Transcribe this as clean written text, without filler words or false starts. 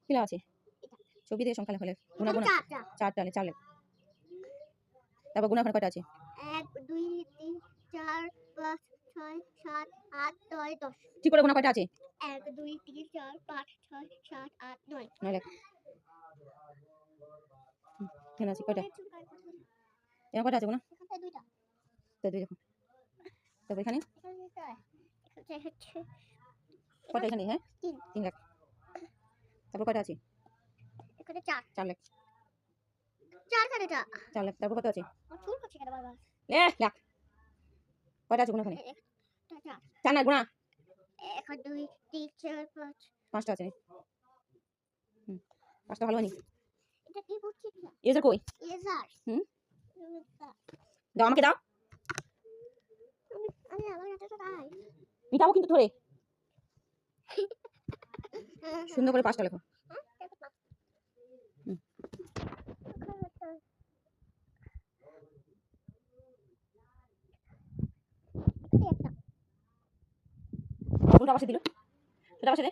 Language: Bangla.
কি আছে ছবি দিয়ে সংখ্যা লেখা গুণা গুণা 4টা 4 লেখ তারপর গুণা ওখানে কয়টা আছে 1 2 3 4 5 6 7 8 9 10 ঠিক করে গুণা কয়টা আছে 1 2 3 4 5 6 7 8 9 9 লেখ এখানে আছে কয়টা এখানে কয়টা আছে গুণা এখানে দুইটা তো দুই দেখো তারপর এখানে এখানে হচ্ছে কয়টা এখানে হ্যাঁ 3 লেখ তারপর কয়টা আছে এখানে 4 4 লেখ 4 কানেটা 4 লেখ তারপর কত আছে চুল করছে কেন বারবার লেখ কয়টা আছে গুণা ওখানে 4 4 না গুণা 1 2 3 4 5 5টা আছে 5টা ভালো হয়নি এটা কি বুঝছি না এজার কই এজার দাও আমাকে দাও আমি আমার হাতে তো নাই মিটাবো কিন্তু ধরে সুন্দর করে 5টা লেখো উল্টা পাশে দিল সেটা পাশে দে